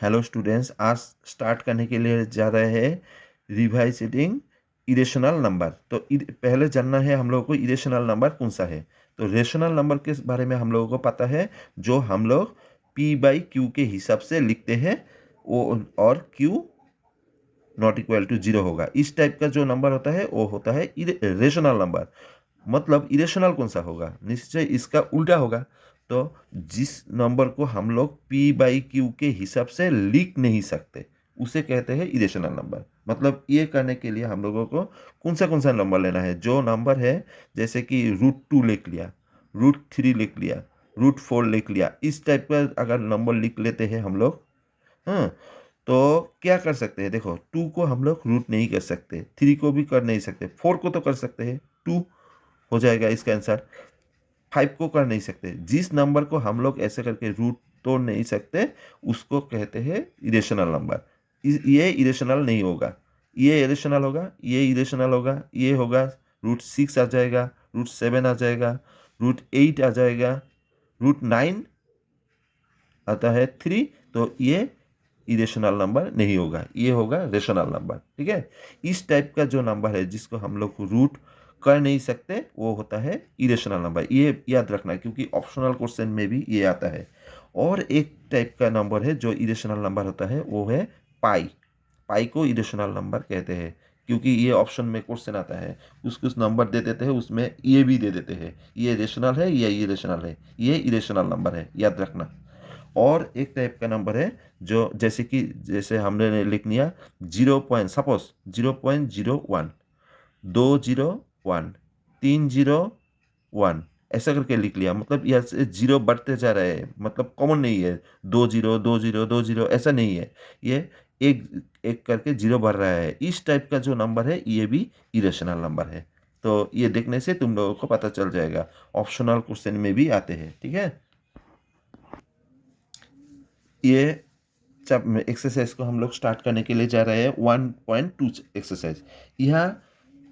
Hello students, आज start करने के लिए जा रहे हैं रिवाइजिंग इरेशनल नंबर। तो पहले जानना है हम लोगों को इरेशनल नंबर कौन सा है। तो रेशनल नंबर के बारे में हम लोगों को पता है, जो हम लोग पी बाई क्यू के हिसाब से लिखते हैं वो, और Q not equal to zero होगा। इस टाइप का जो नंबर होता है वो होता है रेशनल नंबर। मतलब इरेशनल कौन सा होगा, निश्चय इसका उल्टा होगा। तो जिस नंबर को हम लोग पी बाई क्यू के हिसाब से लिख नहीं सकते उसे कहते हैं इरेशनल नंबर। मतलब ये करने के लिए हम लोगों को कौन सा नंबर लेना है, जो नंबर है जैसे कि √2 लिख लिया, √3 लिख लिया, √4 लिख लिया, इस टाइप का अगर नंबर लिख लेते हैं हम लोग, हाँ, तो क्या कर सकते हैं। देखो, 2 को हम लोग रूट नहीं कर सकते, 3 को भी कर नहीं सकते, 4 को तो कर सकते हैं, 2 हो जाएगा इसका आंसर। 5 को कर नहीं सकते। जिस नंबर को हम लोग ऐसे करके रूट तोड़ नहीं सकते उसको कहते हैं इरेशनल नंबर। ये इरेशनल नहीं होगा, ये इरेशनल होगा, ये इरेशनल होगा, ये होगा √6 आ जाएगा, √7 आ जाएगा, √8 आ जाएगा, √9 आता है 3। तो ये इरेशनल नंबर नहीं होगा, ये होगा रेशनल नंबर। ठीक है, इस टाइप का जो नंबर है जिसको हम लोग रूट कर नहीं सकते वो होता है इरेशनल नंबर। ये याद रखना क्योंकि ऑप्शनल क्वेश्चन में भी ये आता है। और एक टाइप का नंबर है जो इरेशनल नंबर होता है, वो है पाई। पाई को इरेशनल नंबर कहते हैं क्योंकि ये ऑप्शन में क्वेश्चन आता है, कुछ नंबर दे देते हैं, उसमें ये भी दे देते हैं, ये रेशनल है या ये इरेशनल है, ये इरेशनल नंबर है, याद रखना। और एक टाइप का नंबर है जो जैसे हमने लिख लिया 0. सपोज 0.01, 201, 301, ऐसा करके लिख लिया। मतलब यहाँ से जीरो बढ़ते जा रहे हैं, मतलब कॉमन नहीं है 2 0 2 0 2 0, ऐसा नहीं है। ये एक एक करके जीरो बढ़ रहा है। इस टाइप का जो नंबर है ये भी इरेशनल नंबर है। तो ये देखने से तुम लोगों को पता चल जाएगा, ऑप्शनल क्वेश्चन में भी आते हैं। ठीक है, ये जब एक्सरसाइज को हम लोग स्टार्ट करने के लिए जा रहे हैं 1.2 एक्सरसाइज। यहाँ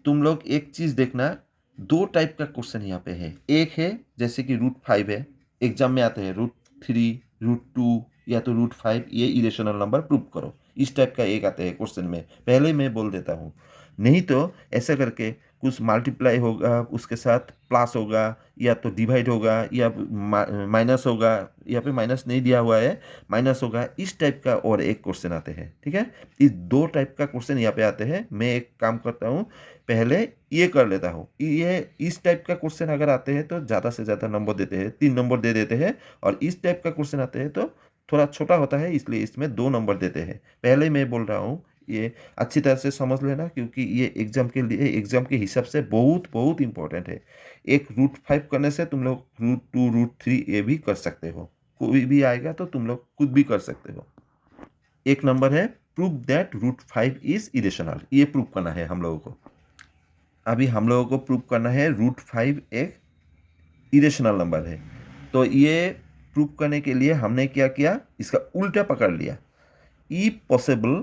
तुम लोग एक चीज देखना, दो टाइप का क्वेश्चन यहाँ पे है। एक है जैसे कि √5 है, एग्जाम में आते हैं √3, √2 या तो √5, ये इरेशनल नंबर प्रूव करो, इस टाइप का एक आते हैं क्वेश्चन में। पहले मैं बोल देता हूँ, नहीं तो ऐसा करके कुछ मल्टीप्लाई होगा, उसके साथ प्लस होगा, या तो डिवाइड होगा, या माइनस होगा। यहाँ पे माइनस नहीं दिया हुआ है, माइनस होगा, इस टाइप का और एक क्वेश्चन आते हैं। ठीक है, इस दो टाइप का क्वेश्चन यहाँ पे आते हैं। मैं एक काम करता हूँ, पहले ये कर लेता हूँ। ये इस टाइप का क्वेश्चन अगर आते हैं तो ज़्यादा से ज़्यादा नंबर देते हैं, 3 नंबर दे देते हैं। और इस टाइप का क्वेश्चन आते हैं तो थोड़ा छोटा होता है, इसलिए इसमें 2 नंबर देते हैं। पहले मैं बोल रहा हूँ, ये अच्छी तरह से समझ लेना क्योंकि ये एग्जाम के लिए, एग्जाम के हिसाब से बहुत बहुत इंपॉर्टेंट है। एक √5 करने से तुम लोग √2 √3 ये भी कर सकते हो, कोई भी आएगा तो तुम लोग खुद भी कर सकते हो। एक नंबर है प्रूव दैट √5 इज इरेशनल, ये प्रूव करना है हम लोगों को। अभी हम लोगों को प्रूव करना है √5 एक इरेशनल नंबर है। तो ये प्रूव करने के लिए हमने क्या किया, इसका उल्टा पकड़ लिया। ई possible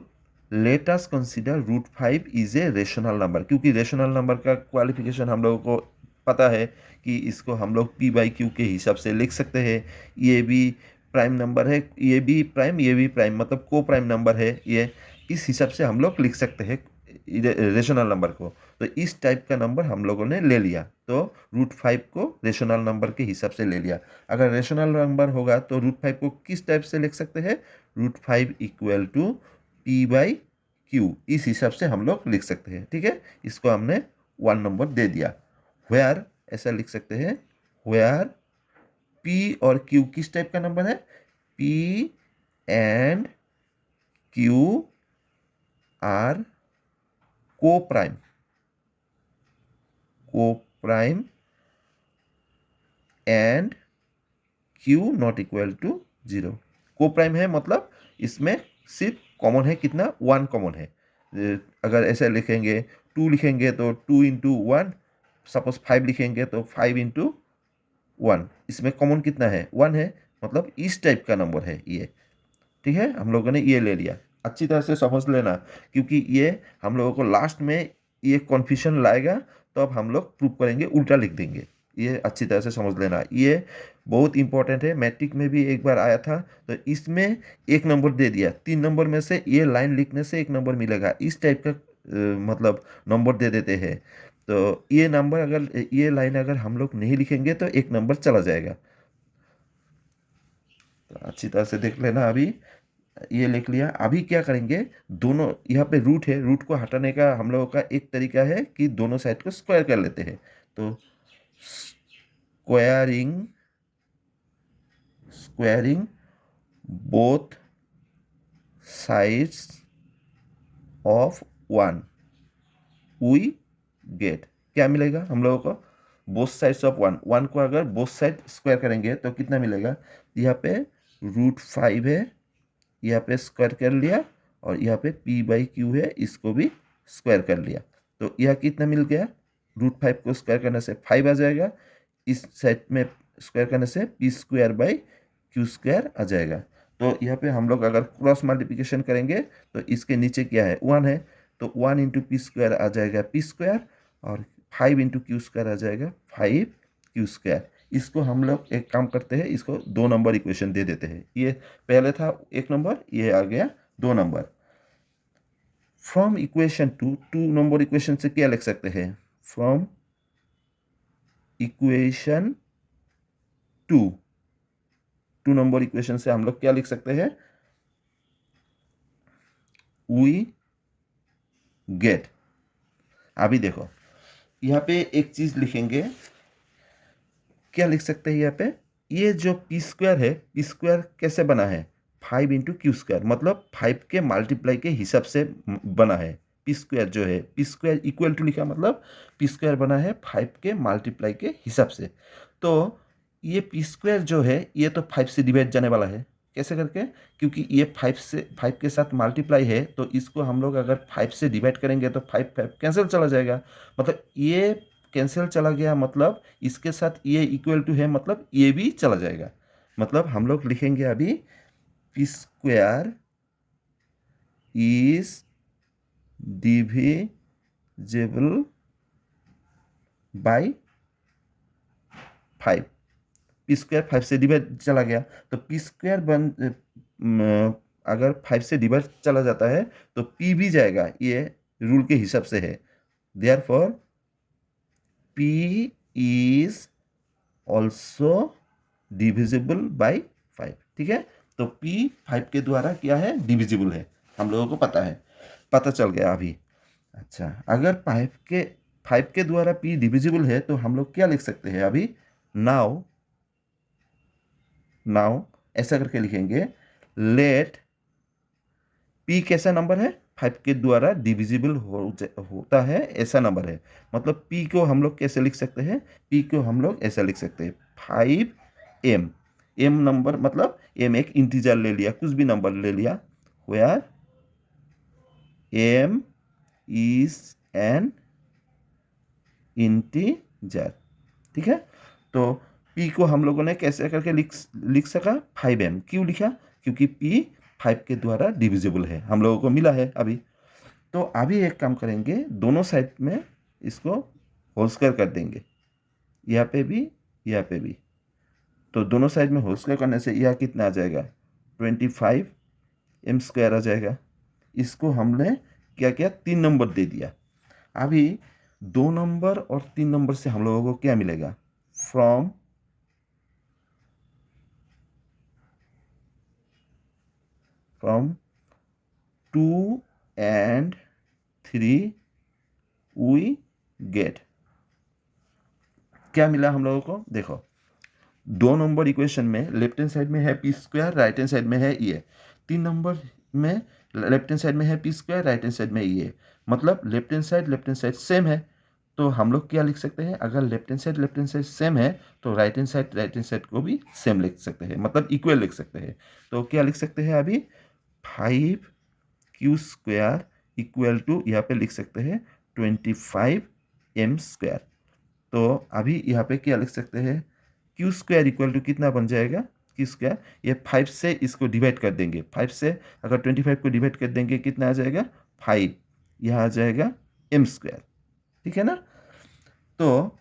let us consider √5 is a rational number, क्योंकि रेशनल नंबर का क्वालिफिकेशन हम लोगों को पता है कि इसको हम लोग पी बाई क्यू के हिसाब से लिख सकते हैं। ये भी प्राइम नंबर है, ये भी प्राइम, ये भी प्राइम, मतलब को प्राइम नंबर है। ये इस हिसाब से हम लोग लिख सकते हैं रेशनल नंबर को। तो इस टाइप का नंबर हम लोगों ने ले लिया, तो √5 को रेशनल नंबर के हिसाब से ले लिया। अगर रेशनल नंबर होगा तो √5 को किस टाइप से लिख सकते हैं, √5 equal to P by Q, इस हिसाब से हम लोग लिख सकते हैं। ठीक है, इसको हमने 1 नंबर दे दिया। वेयर ऐसा लिख सकते हैं, वेयर पी और क्यू किस टाइप का नंबर है, P and Q are coprime, coprime and Q not equal to 0। को प्राइम है मतलब इसमें सिर्फ कॉमन है कितना, 1 कॉमन है। अगर ऐसे लिखेंगे 2 लिखेंगे तो 2 इंटू 1, सपोज 5 लिखेंगे तो 5 इंटू 1, इसमें कॉमन कितना है, 1 है। मतलब इस टाइप का नंबर है ये। ठीक है, हम लोगों ने ये ले लिया, अच्छी तरह से समझ लेना क्योंकि ये हम लोगों को लास्ट में ये कन्फ्यूजन लाएगा, तो अब हम लोग प्रूव करेंगे, उल्टा लिख देंगे। ये अच्छी तरह से समझ लेना, ये बहुत इंपॉर्टेंट है, मैट्रिक में भी एक बार आया था। तो इसमें एक नंबर दे दिया, 3 नंबर में से ये लाइन लिखने से एक नंबर मिलेगा, इस टाइप का मतलब नंबर दे देते हैं। तो ये नंबर अगर ये लाइन अगर हम लोग नहीं लिखेंगे तो एक नंबर चला जाएगा। तो अच्छी तरह से देख लेना। अभी ये लिख लिया। अभी क्या करेंगे, दोनों यहाँ पे रूट है, रूट को हटाने का हम लोगों का एक तरीका है कि दोनों साइड को स्क्वायर कर लेते हैं। तो squaring both sides of one we get, क्या मिलेगा हम लोगों को, both sides of one, one को अगर बोथ साइड स्क्वायर करेंगे तो कितना मिलेगा, यहाँ पे √5 है, यहाँ पे स्क्वायर कर लिया, और यहाँ पे p/q है, इसको भी स्क्वायर कर लिया। तो यह कितना मिल गया, √5 को स्क्वायर करने से 5 आ जाएगा, इस साइड में स्क्वायर करने से p²/q² आ जाएगा। तो यहाँ पे हम लोग अगर क्रॉस मल्टीप्लिकेशन करेंगे तो इसके नीचे क्या है, 1 है, तो 1 × p² आ जाएगा p², और 5 × q² आ जाएगा 5q²। इसको हम लोग एक काम करते हैं, इसको 2 नंबर इक्वेशन दे देते हैं। ये पहले था 1 नंबर, ये आ गया 2 number. From equation 2 number equation से क्या लिख सकते हैं, फ्रॉम इक्वेशन 2 नंबर इक्वेशन से हम लोग क्या लिख सकते हैं, वी गेट। अभी देखो यहाँ पे एक चीज लिखेंगे, क्या लिख सकते हैं यहाँ पे, ये जो p² है, p² कैसे बना है, 5 × q², मतलब 5 के मल्टीप्लाई के हिसाब से बना है। p² जो है, p² इक्वल टू लिखा, मतलब p² बना है 5 के मल्टीप्लाई के हिसाब से। तो ये p² जो है ये तो 5 से डिवाइड जाने वाला है, कैसे करके, क्योंकि ये 5 के साथ मल्टीप्लाई है, तो इसको हम लोग अगर 5 से डिवाइड करेंगे तो 5 कैंसिल चला जाएगा, मतलब ये कैंसिल चला गया, मतलब इसके साथ ये इक्वल टू है, मतलब ये भी चला जाएगा। मतलब हम लोग लिखेंगे अभी p² is divisible by 5। p² 5 से डिवाइड चला गया, तो p² अगर 5 से डिवाइड चला जाता है तो p भी जाएगा, ये रूल के हिसाब से है। Therefore p is also divisible by 5, ठीक है। तो p 5 के द्वारा क्या है, डिविजिबल है, हम लोगों को पता है, पता चल गया अभी। अच्छा, अगर 5 के द्वारा p डिविजिबल है तो हम लोग क्या लिख सकते हैं अभी, नाउ ऐसा करके लिखेंगे, लेट p कैसा नंबर है, 5 के द्वारा डिविजिबल होता है ऐसा नंबर है, मतलब p को हम लोग कैसे लिख सकते हैं, p को हम लोग ऐसा लिख सकते हैं 5m, m नंबर, मतलब m एक इंटीजर ले लिया, कुछ भी नंबर ले लिया, where m is an integer, ठीक है। तो p को हम लोगों ने कैसे करके लिख सका, 5m, क्यों लिखा, क्योंकि p 5 के द्वारा डिविजिबल है, हम लोगों को मिला है अभी। तो अभी एक काम करेंगे, दोनों साइड में इसको होल स्क्वायर कर देंगे, यहाँ पे भी, यहाँ पे भी। तो दोनों साइड में होल स्क्वायर करने से यह कितना आ जाएगा, 25m² आ जाएगा। इसको हमने क्या किया, 3 नंबर दे दिया। अभी 2 नंबर और 3 नंबर से हम लोगों को क्या मिलेगा, फ्रॉम 2 and 3 वी गेट, क्या मिला हम लोगों को, देखो 2 नंबर इक्वेशन में लेफ्ट हैंड साइड में है p², राइट हैंड साइड में है ये, 3 नंबर में लेफ्ट हैंड साइड में है p², राइट हैंड साइड में ये, मतलब लेफ्ट हैंड साइड सेम है। तो हम लोग क्या लिख सकते हैं, अगर लेफ्ट हैंड साइड सेम है तो राइट हैंड साइड को भी सेम लिख सकते हैं, मतलब इक्वल लिख सकते हैं। तो क्या लिख सकते हैं अभी, 5q² इक्वल टू, यहाँ पे लिख सकते हैं 25m²। तो अभी यहाँ पे क्या लिख सकते हैं, q² इक्वल टू कितना बन जाएगा, q², ये 5 से इसको डिवाइड कर देंगे, 5 से अगर 25 को डिवाइड कर देंगे कितना आ जाएगा, 5, यह आ जाएगा m², ठीक है ना। तो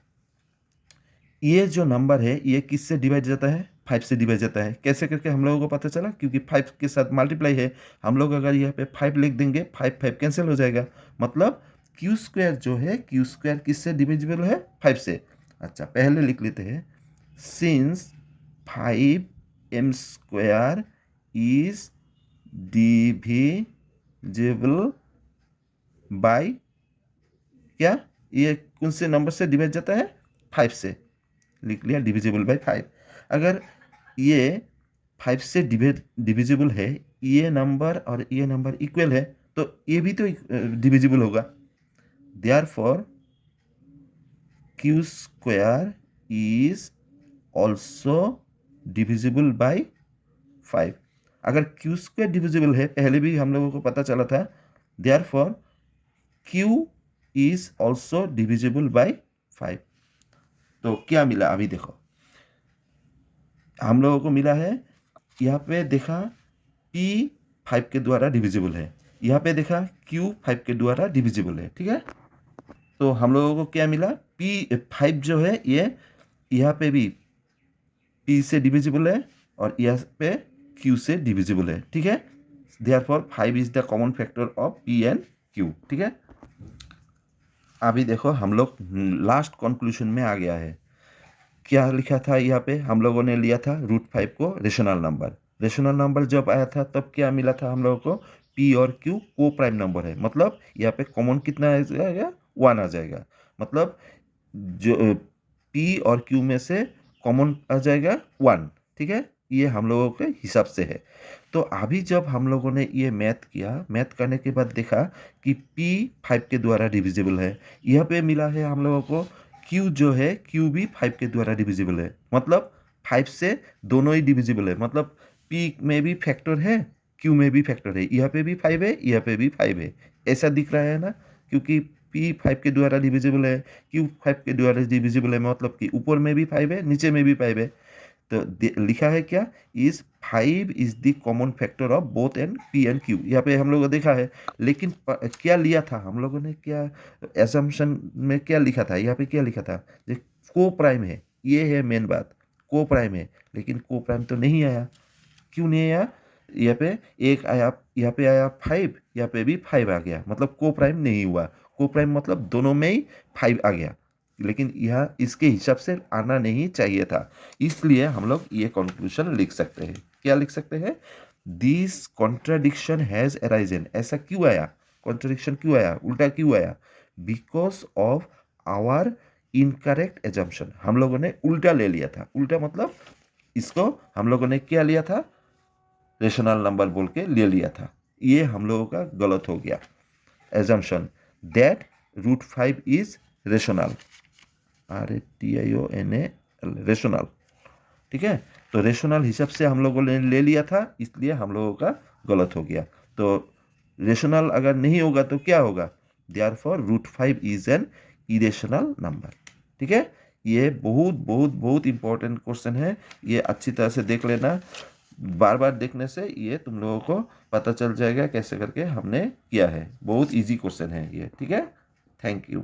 ये जो नंबर है ये किससे डिवाइड जाता है? 5 से डिवाइड जाता है। कैसे करके हम लोगों को पता चला? क्योंकि 5 के साथ मल्टीप्लाई है। हम लोग अगर यहाँ पे 5 लिख देंगे, 5 5 कैंसिल हो जाएगा। मतलब क्यू स्क्वायर जो है, क्यू स्क्वायर किससे डिविजिबल है? 5 से। अच्छा, पहले लिख लेते हैं, since 5m square is divisible by क्या? ये कौन से नंबर से डिवाइड जाता है? 5 से। लिख लिया, डिविजिबल बाय 5। अगर ये 5 से डिविजिबल है, ये नंबर और ये नंबर इक्वल है, तो ये भी तो डिविजिबल होगा। Therefore Q square is also divisible by 5। अगर क्यू स्क्वायर डिविजिबल है, पहले भी हम लोगों को पता चला था, therefore Q is also divisible by 5। तो क्या मिला अभी देखो, हम लोगों को मिला है, यहाँ पे देखा P 5 के द्वारा डिविजिबल है, यहाँ पे देखा Q 5 के द्वारा डिविजिबल है। ठीक है, तो हम लोगों को क्या मिला? P 5 जो है ये यहाँ पे भी P से डिविजिबल है और यहाँ पे Q से डिविजिबल है। ठीक है, therefore 5 is the common factor of P and Q। ठीक है, अभी देखो हम लोग लास्ट कंक्लूजन में आ गया है। क्या लिखा था यहाँ पे? हम लोगों ने लिया था √5 को रेशनल नंबर। रेशनल नंबर जब आया था तब क्या मिला था हम लोगों को? P और Q को प्राइम नंबर है, मतलब यहाँ पे कॉमन कितना आ जाएगा? 1 आ जाएगा। मतलब जो P और Q में से कॉमन आ जाएगा 1। ठीक है, ये हम लोगों के हिसाब से है। तो अभी जब हम लोगों ने ये मैथ किया, मैथ करने के बाद देखा कि P 5 के द्वारा डिविजिबल है। यहाँ पे मिला है हम लोगों को Q जो है, Q भी 5 के द्वारा डिविजिबल है। मतलब 5 से दोनों ही डिविजिबल है। मतलब P में भी फैक्टर है, Q में भी फैक्टर है। यहाँ पे भी 5 है, यहाँ पे भी 5 है। ऐसा दिख रहा है ना? क्योंकि P 5 के द्वारा डिविजिबल है, Q 5 के द्वारा डिविजिबल है, मतलब कि ऊपर में भी 5 है, नीचे में भी 5 है। तो लिखा है क्या? Is 5 is the common factor of both and P and Q। यहाँ पे हम लोगों ने देखा है, लेकिन क्या लिया था हम लोगों ने? क्या एजम्पशन में क्या लिखा था? यहाँ पे क्या लिखा था? जो को प्राइम है, ये है मेन बात, को प्राइम है। लेकिन को प्राइम तो नहीं आया। क्यों नहीं आया? यहाँ पे एक आया, यहाँ पे आया 5, यहाँ पे भी 5 आ गया, मतलब को प्राइम नहीं हुआ। को प्राइम मतलब दोनों में ही 5 आ गया, लेकिन यह इसके हिसाब से आना नहीं चाहिए था। इसलिए हम लोग ये कंक्लूजन लिख सकते हैं। क्या लिख सकते हैं? This contradiction has arisen. ऐसा क्यों आया? कॉन्ट्राडिक्शन क्यों आया? उल्टा क्यों आया? Because of our incorrect assumption. हम लोगों ने उल्टा ले लिया था। उल्टा मतलब इसको हम लोगों ने क्या लिया था? रेशनल नंबर बोल के ले लिया था। ये हम लोगों का गलत हो गया। Assumption that √5 is rational, RATIONAL, rational. ठीक है, तो रेशनल हिसाब से हम लोगों ने ले लिया था, इसलिए हम लोगों का गलत हो गया। तो रेशनल अगर नहीं होगा तो क्या होगा? Therefore √5 is an irrational number. ठीक है, ये बहुत बहुत बहुत इंपॉर्टेंट क्वेश्चन है। ये अच्छी तरह से देख लेना। बार बार देखने से ये तुम लोगों को पता चल जाएगा कैसे करके हमने किया है। बहुत इजी क्वेश्चन है ये। ठीक है, थैंक यू।